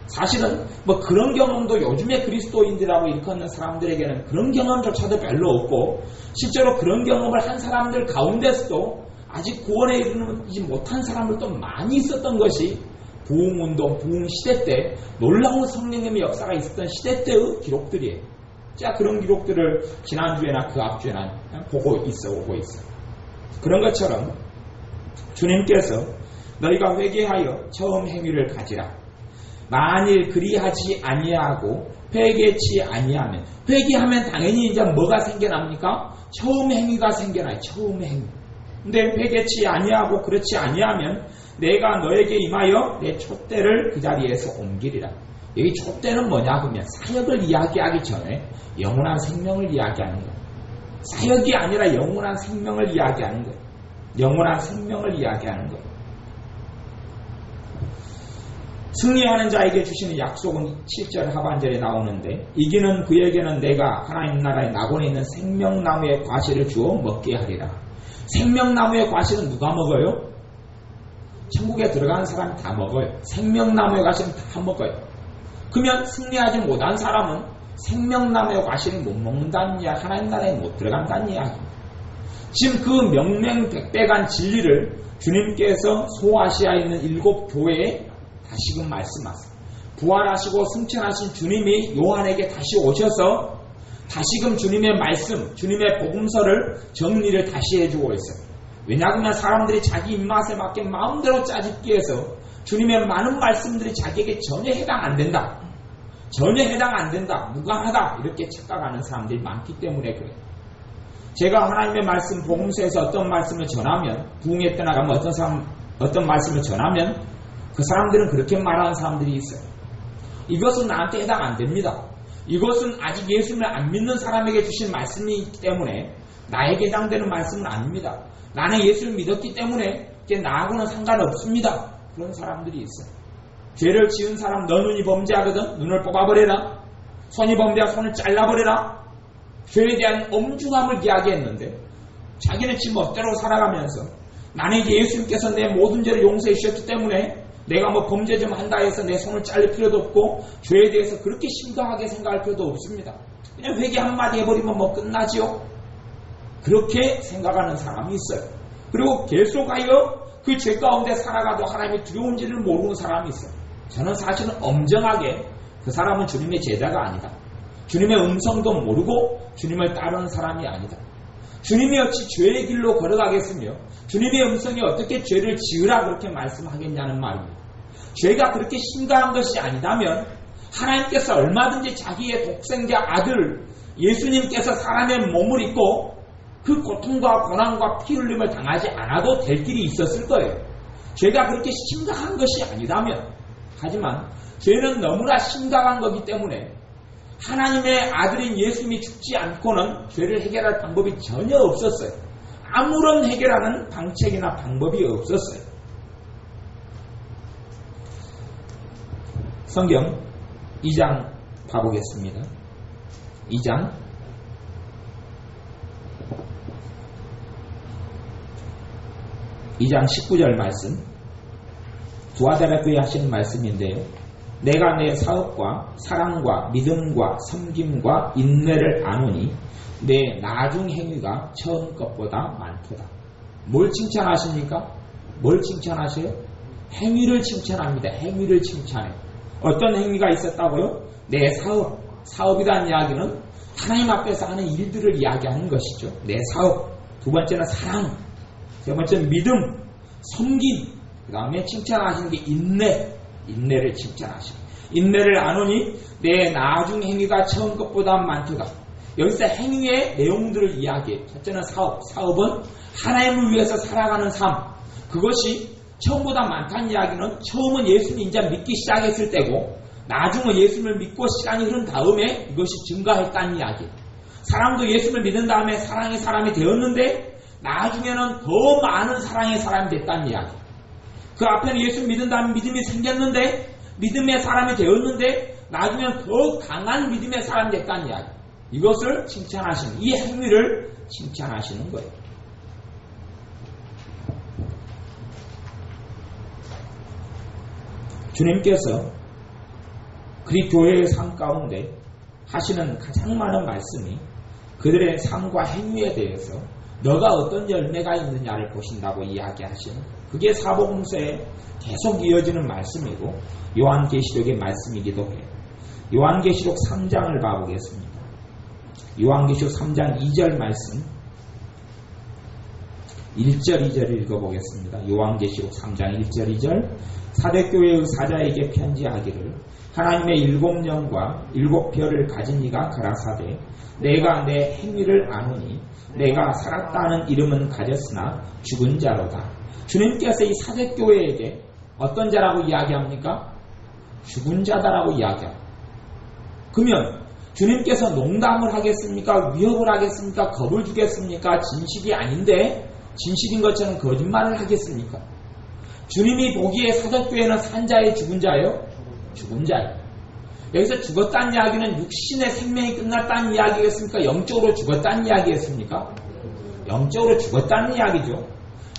사실은 뭐 그런 경험도 요즘의 그리스도인들하고 일컫는 사람들에게는 그런 경험조차도 별로 없고 실제로 그런 경험을 한 사람들 가운데서도 아직 구원에 이르지 못한 사람들도 많이 있었던 것이 부흥운동, 부흥시대 때 놀라운 성령님의 역사가 있었던 시대 때의 기록들이에요. 자, 그런 기록들을 지난주에나 그 앞주에나 오고 있어요. 그런 것처럼 주님께서 너희가 회개하여 처음 행위를 가지라. 만일 그리하지 아니하고 회개치 아니하면 회개하면 당연히 이제 뭐가 생겨납니까? 처음 행위가 생겨나요. 처음 행위. 근데 회개치 아니하고 그렇지 아니하면 내가 너에게 임하여 내 촛대를 그 자리에서 옮기리라. 여기 촛대는 뭐냐 그러면 사역을 이야기하기 전에 영원한 생명을 이야기하는 거예요. 사역이 아니라 영원한 생명을 이야기하는 거예요. 영원한 생명을 이야기하는 거예요. 승리하는 자에게 주시는 약속은 7절 하반절에 나오는데 이기는 그에게는 내가 하나님 나라의 낙원에 있는 생명나무의 과실을 주어 먹게 하리라. 생명나무의 과실은 누가 먹어요? 천국에 들어가는 사람이 다 먹어요. 생명나무의 과실은 다 먹어요. 그러면 승리하지 못한 사람은 생명나무의 과실을 못 먹는다는 이야기, 하나님 나라에 못 들어간다는 이야기입니다. 지금 그 명명백백한 진리를 주님께서 소아시아에 있는 7교회에 다시금 말씀하세요. 부활하시고 승천하신 주님이 요한에게 다시 오셔서 다시금 주님의 말씀, 주님의 복음서를 정리를 다시 해주고 있어요. 왜냐하면 사람들이 자기 입맛에 맞게 마음대로 짜집기 해서 주님의 많은 말씀들이 자기에게 전혀 해당 안 된다. 전혀 해당 안 된다. 무관하다. 이렇게 착각하는 사람들이 많기 때문에 그래요. 제가 하나님의 말씀, 복음서에서 어떤 말씀을 전하면 부흥에 떠나가면 어떤 말씀을 전하면 그 사람들은 그렇게 말하는 사람들이 있어요. 이것은 나한테 해당 안 됩니다. 이것은 아직 예수님을 안 믿는 사람에게 주신 말씀이기 때문에 나에게 해당되는 말씀은 아닙니다. 나는 예수를 믿었기 때문에 이게 나하고는 상관없습니다. 그런 사람들이 있어요. 죄를 지은 사람 너 눈이 범죄하거든 눈을 뽑아버려라. 손이 범죄하면 손을 잘라버려라. 죄에 대한 엄중함을 이야기했는데 자기는 지 멋대로 살아가면서 나는 이제 예수님께서 내 모든 죄를 용서해 주셨기 때문에 내가 뭐 범죄 좀 한다 해서 내 손을 자를 필요도 없고 죄에 대해서 그렇게 심각하게 생각할 필요도 없습니다. 그냥 회개 한마디 해버리면 뭐 끝나지요. 그렇게 생각하는 사람이 있어요. 그리고 계속하여 그 죄 가운데 살아가도 하나님의 두려운지를 모르는 사람이 있어요. 저는 사실은 엄정하게 그 사람은 주님의 제자가 아니다. 주님의 음성도 모르고 주님을 따르는 사람이 아니다. 주님이 어찌 죄의 길로 걸어가겠으며 주님의 음성이 어떻게 죄를 지으라 그렇게 말씀하겠냐는 말입니다. 죄가 그렇게 심각한 것이 아니다면 하나님께서 얼마든지 자기의 독생자 아들 예수님께서 사람의 몸을 입고 그 고통과 고난과 피 흘림을 당하지 않아도 될 길이 있었을 거예요. 죄가 그렇게 심각한 것이 아니다면. 하지만 죄는 너무나 심각한 거기 때문에 하나님의 아들인 예수님이 죽지 않고는 죄를 해결할 방법이 전혀 없었어요. 아무런 해결하는 방책이나 방법이 없었어요. 성경 2장 봐보겠습니다. 2장 19절 말씀, 두아데라교회 하시는 말씀인데요. 내가 내 사업과 사랑과 믿음과 섬김과 인내를 아노니 내 나중 행위가 처음 것보다 많도다. 뭘 칭찬하십니까? 뭘 칭찬하세요? 행위를 칭찬합니다. 행위를 칭찬해. 어떤 행위가 있었다고요? 내 사업이라는 이야기는 하나님 앞에서 하는 일들을 이야기하는 것이죠. 내 사업. 두 번째는 사랑. 세 번째는 믿음, 섬김. 그 다음에 칭찬하시는 게 인내를 칭찬하시고. 인내를 아노니 내 나중 행위가 처음 것보다 많도다. 여기서 행위의 내용들을 이야기해요. 첫째는 사업은 하나님을 위해서 살아가는 삶. 그것이 처음보다 많다는 이야기는 처음은 예수님 이제 믿기 시작했을 때고 나중은 예수님을 믿고 시간이 흐른 다음에 이것이 증가했다는 이야기. 사람도 예수님을 믿은 다음에 사랑의 사람이 되었는데 나중에는 더 많은 사랑의 사람이 됐다는 이야기. 그 앞에는 예수 믿은 다음에 믿음이 생겼는데 믿음의 사람이 되었는데 나중에는 더 강한 믿음의 사람이 됐다는 이야기. 이것을 칭찬하시는, 이 행위를 칭찬하시는 거예요. 주님께서 그리 교회의 삶 가운데 하시는 가장 많은 말씀이 그들의 삶과 행위에 대해서 너가 어떤 열매가 있느냐를 보신다고 이야기하시는, 그게 사복음서에 계속 이어지는 말씀이고 요한계시록의 말씀이기도 해요. 요한계시록 3장을 봐보겠습니다. 요한계시록 3장 2절 말씀 1절 2절 읽어보겠습니다. 요한계시록 3장 1절 2절 사대교회의 사자에게 편지하기를 하나님의 7영과 7별을 가진 이가 가라사대 내가 내 행위를 아노니 내가 살았다는 이름은 가졌으나 죽은 자로다. 주님께서 이 사대교회에게 어떤 자라고 이야기합니까? 죽은 자다라고 이야기합니다. 그러면 주님께서 농담을 하겠습니까? 위협을 하겠습니까? 겁을 주겠습니까? 진실이 아닌데 진실인 것처럼 거짓말을 하겠습니까? 주님이 보기에 사도교회는 산 자의 죽은 자예요? 죽은 자예요. 여기서 죽었다는 이야기는 육신의 생명이 끝났다는 이야기겠습니까? 영적으로 죽었다는 이야기겠습니까? 영적으로 죽었다는 이야기죠.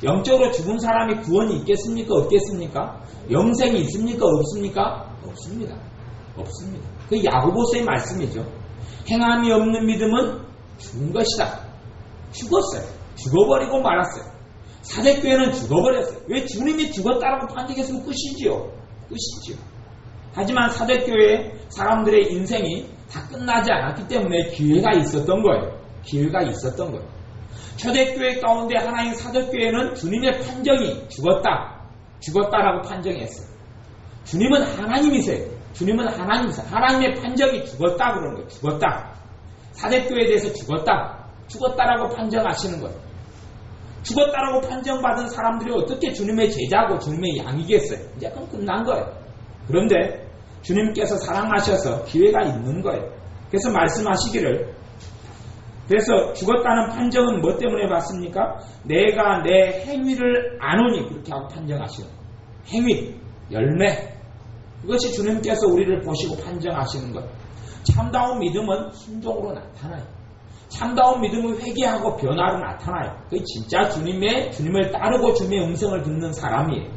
영적으로 죽은 사람이 구원이 있겠습니까? 없겠습니까? 영생이 있습니까? 없습니까? 없습니다. 없습니다. 그 야고보서의 말씀이죠. 행함이 없는 믿음은 죽은 것이다. 죽었어요. 죽어버리고 말았어요. 사대교회는 죽어버렸어요. 왜? 주님이 죽었다라고 판정했으면 끝이지요. 끝이지요. 하지만 사대교회 사람들의 인생이 다 끝나지 않았기 때문에 기회가 있었던 거예요. 기회가 있었던 거예요. 초대교회 가운데 하나인 사도교회는 주님의 판정이 죽었다라고 판정했어요. 주님은 하나님이세요. 주님은 하나님이세요. 하나님의 판정이 죽었다 그러는 거예요. 죽었다. 사대교회에 대해서 죽었다라고 판정하시는 거예요. 죽었다라고 판정받은 사람들이 어떻게 주님의 제자고 주님의 양이겠어요? 이제 그럼 끝난 거예요. 그런데 주님께서 사랑하셔서 기회가 있는 거예요. 그래서 말씀하시기를, 그래서 죽었다는 판정은 뭐 때문에 받습니까? 내가 내 행위를 아노니 그렇게 하고 판정하시는 행위, 열매, 그것이 주님께서 우리를 보시고 판정하시는 것. 참다운 믿음은 순종으로 나타나요. 참다운 믿음은 회개하고 변화로 나타나요. 그게 진짜 주님을 따르고 주님의 음성을 듣는 사람이에요.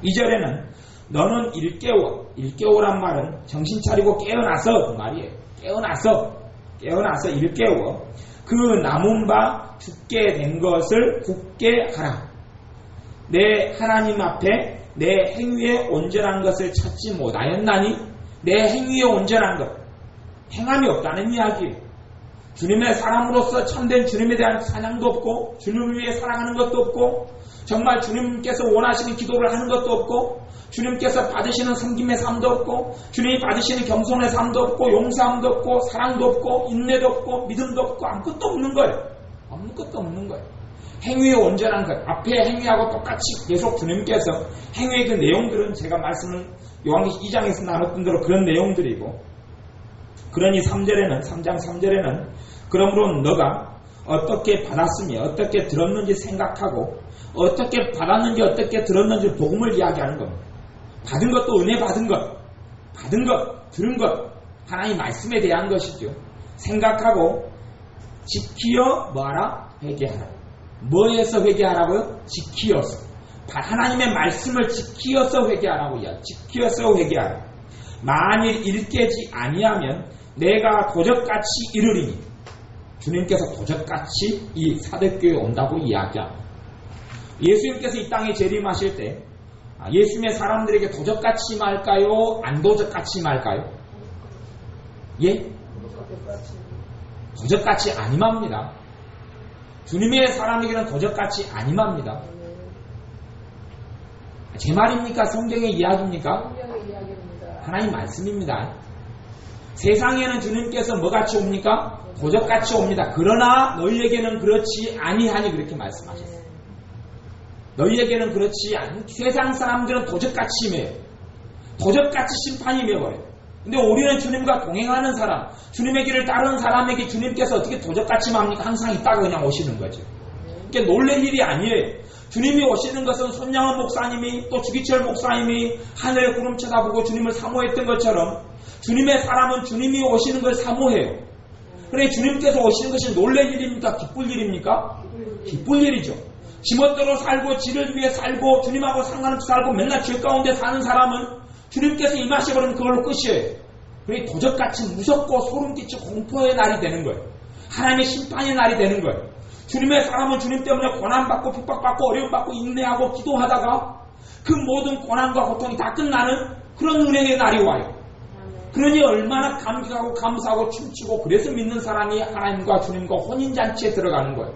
2절에는 너는 일깨우란 말은 정신 차리고 깨어나서 그 말이에요. 깨어나서 일깨워 그 남은 바 죽게 된 것을 굳게 하라. 내 하나님 앞에 내 행위에 온전한 것을 찾지 못하였나니, 내 행위에 온전한 것, 행함이 없다는 이야기예요. 주님의 사람으로서 참된 주님에 대한 사냥도 없고, 주님을 위해 살아가는 것도 없고, 정말 주님께서 원하시는 기도를 하는 것도 없고, 주님께서 받으시는 섬김의 삶도 없고, 주님이 받으시는 겸손의 삶도 없고, 용서함도 없고, 사랑도 없고, 인내도 없고, 믿음도 없고, 아무것도 없는 거예요. 아무것도 없는 거예요. 행위에 온전한 것, 앞에 행위하고 똑같이 계속 주님께서 행위의 그 내용들은 제가 말씀을 요한계시 2장에서 나눴던 대로 그런 내용들이고, 그러니 3장 3절에는 그러므로 너가 어떻게 받았으며 어떻게 들었는지 생각하고 어떻게 받았는지 어떻게 들었는지 복음을 이야기하는 겁니다. 받은 것도 은혜 받은 것, 들은 것, 하나님 말씀에 대한 것이죠. 생각하고 지키어 뭐하라? 회개하라. 뭐에서 회개하라고요? 지키어서. 하나님의 말씀을 지키어서 회개하라고 이야기. 지키어서 회개하라. 만일 일깨지 아니하면 내가 도적같이 이르리니. 주님께서 도적같이 이 사대교회에 온다고 이야기합니다. 예수님께서 이 땅에 재림하실 때 예수님의 사람들에게 도적같이 말까요? 안 도적같이 말까요? 예? 도적같이 아니합니다. 주님의 사람에게는 도적같이 아니합니다. 제 말입니까? 성경의 이야기입니까? 성경의 이야기입니다. 하나님 말씀입니다. 세상에는 주님께서 뭐같이 옵니까? 도적같이 옵니다. 그러나 너희에게는 그렇지 아니하니 그렇게 말씀하셨어요. 너희에게는 그렇지 아니. 세상 사람들은 도적같이 임해요. 도적같이 심판이 임해버려요. 근데 우리는 주님과 동행하는 사람, 주님의 길을 따르는 사람에게 주님께서 어떻게 도적같이 맙니까? 항상 있다가 그냥 오시는 거죠. 그러니까 놀랄 일이 아니에요. 주님이 오시는 것은 손양원 목사님이 또 주기철 목사님이 하늘의 구름 쳐다보고 주님을 사모했던 것처럼 주님의 사람은 주님이 오시는 걸 사모해요. 그래 주님께서 오시는 것이 놀랄 일입니까? 기쁠 일입니까? 기쁠 일이죠. 지멋대로 살고 지를 위해 살고 주님하고 상관없이 살고 맨날 죄 가운데 사는 사람은 주님께서 임하셔버리면 그걸로 끝이에요. 그래 도적같이 무섭고 소름 끼치고 공포의 날이 되는 거예요. 하나님의 심판의 날이 되는 거예요. 주님의 사람은 주님 때문에 고난받고 핍박받고 어려움받고 인내하고 기도하다가 그 모든 고난과 고통이 다 끝나는 그런 은혜의 날이 와요. 그러니 얼마나 감격하고 감사하고 춤추고 그래서 믿는 사람이 하나님과 주님과 혼인잔치에 들어가는 거예요.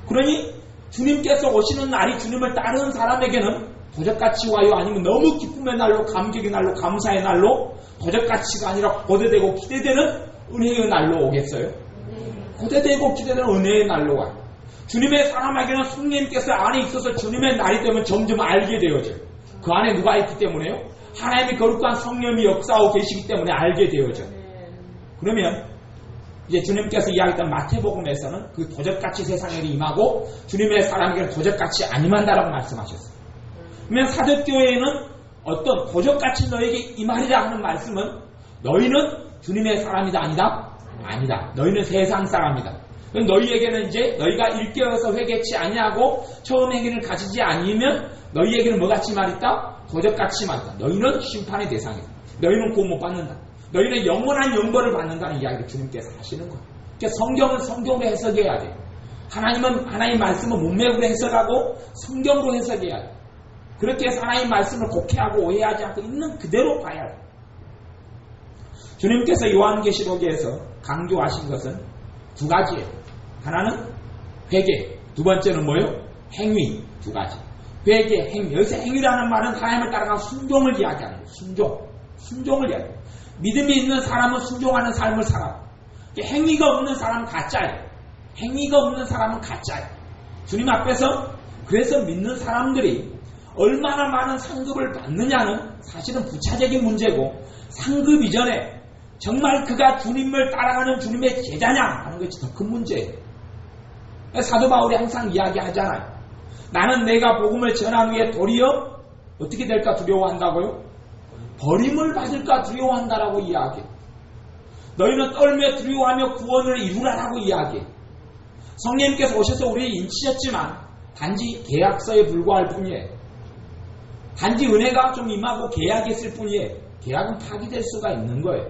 그러니 주님께서 오시는 날이 주님을 따르는 사람에게는 도적같이 와요? 아니면 너무 기쁨의 날로 감격의 날로 감사의 날로 도적같이가 아니라 고대되고 기대되는 은혜의 날로 오겠어요? 고대되고 기대되는 은혜의 날로 와요. 주님의 사람에게는 성령님께서 안에 있어서 주님의 날이 되면 점점 알게 되어져요. 그 안에 누가 있기 때문에요? 하나님의 거룩한 성령이 역사하고 계시기 때문에 알게 되어져요. 그러면 이제 주님께서 이야기했던 마태복음에서는 그 도적같이 세상에 임하고 주님의 사람에게는 도적같이 안 임한다라고 말씀하셨어요. 그러면 사도교회에는 어떤 도적같이 너에게 임하리라 하는 말씀은 너희는 주님의 사람이다 아니다? 아니다. 너희는 세상 사람이다. 그럼 너희에게는 이제 너희가 일깨어서 회개치 아니하고 처음 행위를 가지지 아니면 너희에게는 뭐같이 말있다? 도적같이 말있다. 너희는 심판의 대상이다. 너희는 구원 못 받는다. 너희는 영원한 영벌을 받는다는 이야기를 주님께서 하시는 거예요. 그러니까 성경은 성경으로 해석해야 돼요. 하나님은 하나님 말씀을 문맥으로 해석하고 성경으로 해석해야 돼요. 그렇게 해서 하나님 말씀을 곡해하고 오해하지 않고 있는 그대로 봐야 돼요. 주님께서 요한계시록에서 강조하신 것은 두 가지예요. 하나는 회개, 두 번째는 뭐예요? 행위, 두 가지. 회개, 행위. 여기서 행위라는 말은 하나님을 따라가는 순종을 이야기하는 거예요. 순종을 이야기해요. 믿음이 있는 사람은 순종하는 삶을 살아요. 행위가 없는 사람은 가짜예요. 행위가 없는 사람은 가짜예요. 주님 앞에서 그래서 믿는 사람들이 얼마나 많은 상급을 받느냐는 사실은 부차적인 문제고 상급 이전에 정말 그가 주님을 따라가는 주님의 제자냐 하는 것이 더 큰 문제예요. 사도 바울이 항상 이야기하잖아요. 나는 내가 복음을 전한 후에 도리어 어떻게 될까 두려워한다고요? 버림을 받을까 두려워한다라고 이야기해. 너희는 떨며 두려워하며 구원을 이루라라고 이야기해. 성령님께서 오셔서 우리를 인치셨지만 단지 계약서에 불과할 뿐이에요. 단지 은혜가 좀 임하고 계약이 있을 뿐이에요. 계약은 파기될 수가 있는 거예요.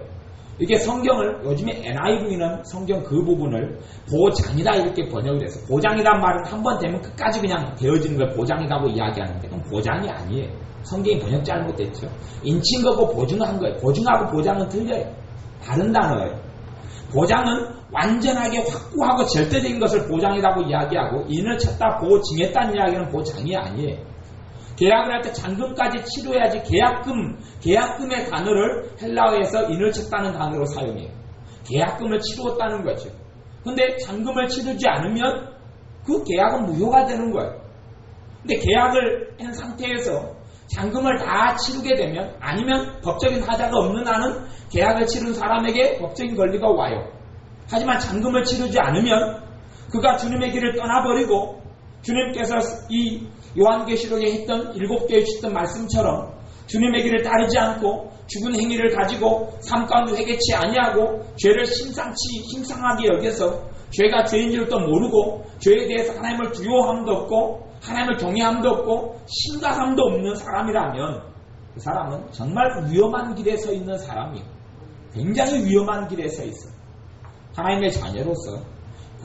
이게 성경을 요즘에 NIV는 성경 그 부분을 보장이다 이렇게 번역을 해서 보장이란 말은 한 번 되면 끝까지 그냥 되어지는 걸 보장이라고 이야기하는데 그건 보장이 아니에요. 성경이 번역 잘못됐죠. 인친 거고 보증한 거예요. 보증하고 보장은 틀려요. 다른 단어예요. 보장은 완전하게 확고하고 절대적인 것을 보장이라고 이야기하고 인을 쳤다 보증했다는 이야기는 보장이 아니에요. 계약을 할 때 잔금까지 치료해야지 계약금의 단어를 헬라어에서 인을 쳤다는 단어로 사용해요. 계약금을 치루었다는 거죠. 근데 잔금을 치르지 않으면 그 계약은 무효가 되는 거예요. 근데 계약을 한 상태에서 잔금을 다 치르게 되면, 아니면 법적인 하자가 없는 한은 계약을 치른 사람에게 법적인 권리가 와요. 하지만 잔금을 치르지 않으면 그가 주님의 길을 떠나버리고, 주님께서 이 요한계시록에 했던 7개의 주셨던 말씀처럼 주님의 길을 따르지 않고 죽은 행위를 가지고 삶 가운데 회개치 아니하고 죄를 심상하게 여겨서 죄가 죄인 줄도 모르고 죄에 대해서 하나님을 두려워함도 없고 하나님을 경외함도 없고 심각함도 없는 사람이라면, 그 사람은 정말 위험한 길에 서 있는 사람이에요. 굉장히 위험한 길에 서 있어요. 하나님의 자녀로서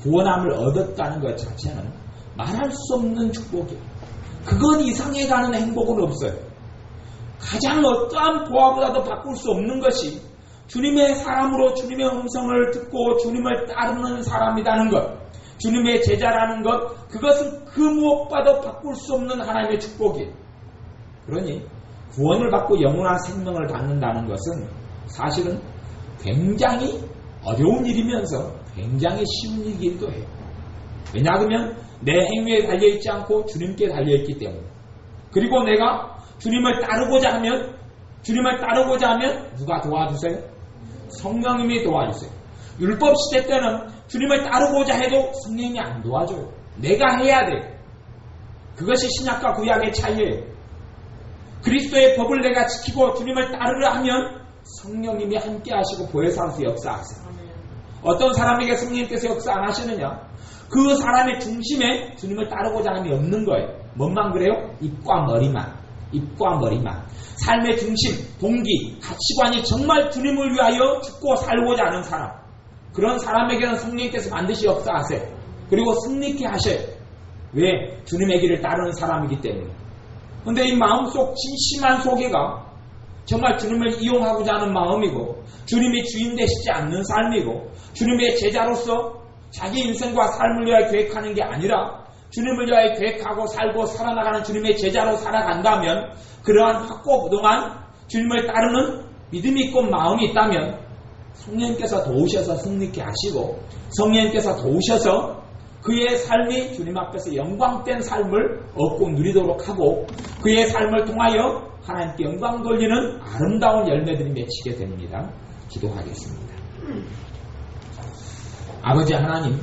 구원함을 얻었다는 것 자체는 말할 수 없는 축복이에요. 그것 이상에 가는 행복은 없어요. 가장 어떠한 보화보다도 바꿀 수 없는 것이 주님의 사람으로 주님의 음성을 듣고 주님을 따르는 사람이라는 것, 주님의 제자라는 것, 그것은 그 무엇과도 바꿀 수 없는 하나님의 축복이에요. 그러니 구원을 받고 영원한 생명을 받는다는 것은 사실은 굉장히 어려운 일이면서 굉장히 쉬운 일이기도 해요. 왜냐하면 내 행위에 달려있지 않고 주님께 달려있기 때문에. 그리고 내가 주님을 따르고자 하면 누가 도와주세요? 성령님이 도와주세요. 율법 시대 때는 주님을 따르고자 해도 성령님이 안 도와줘요. 내가 해야 돼요. 그것이 신약과 구약의 차이예요. 그리스도의 법을 내가 지키고 주님을 따르려 하면 성령님이 함께 하시고 보혜사로서 역사하세요. 어떤 사람에게 성령님께서 역사 안 하시느냐? 그 사람의 중심에 주님을 따르고자 함이 없는 거예요. 뭔만 그래요? 입과 머리만. 삶의 중심, 동기, 가치관이 정말 주님을 위하여 죽고 살고자 하는 사람. 그런 사람에게는 성령님께서 반드시 역사하세요. 그리고 승리케 하셔요. 왜? 주님의 길을 따르는 사람이기 때문에. 그런데 이 마음속 진심한 소개가 정말 주님을 이용하고자 하는 마음이고, 주님이 주인 되시지 않는 삶이고, 주님의 제자로서 자기 인생과 삶을 위하여 계획하는 게 아니라 주님을 위하여 계획하고 살고 살아나가는 주님의 제자로 살아간다면, 그러한 확고부동한 주님을 따르는 믿음이 있고 마음이 있다면 성령님께서 도우셔서 승리케 하시고, 성령님께서 도우셔서 그의 삶이 주님 앞에서 영광된 삶을 얻고 누리도록 하고, 그의 삶을 통하여 하나님께 영광 돌리는 아름다운 열매들이 맺히게 됩니다. 기도하겠습니다. 아버지 하나님,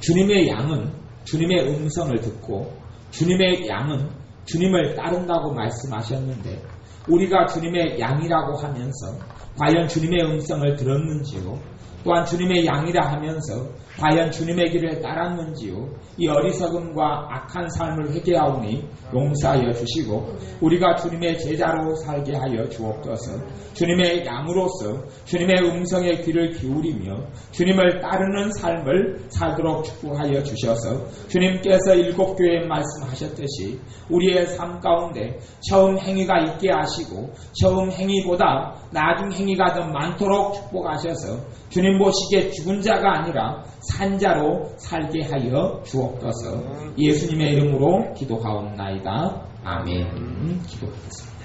주님의 양은 주님의 음성을 듣고 주님의 양은 주님을 따른다고 말씀하셨는데, 우리가 주님의 양이라고 하면서 과연 주님의 음성을 들었는지요? 또한 주님의 양이라 하면서 과연 주님의 길을 따랐는지요? 이 어리석음과 악한 삶을 회개하오니 용서하여 주시고, 우리가 주님의 제자로 살게 하여 주옵소서. 주님의 양으로서 주님의 음성에 귀를 기울이며 주님을 따르는 삶을 살도록 축복하여 주셔서, 주님께서 7교회에 말씀하셨듯이 우리의 삶 가운데 처음 행위가 있게 하시고 처음 행위보다 나중 행위가 더 많도록 축복하셔서 주님 보시기에 죽은 자가 아니라 산 자로 살게 하여 주옵소서. 예수님의 이름으로 기도하옵나이다. 아멘. 기도하겠습니다.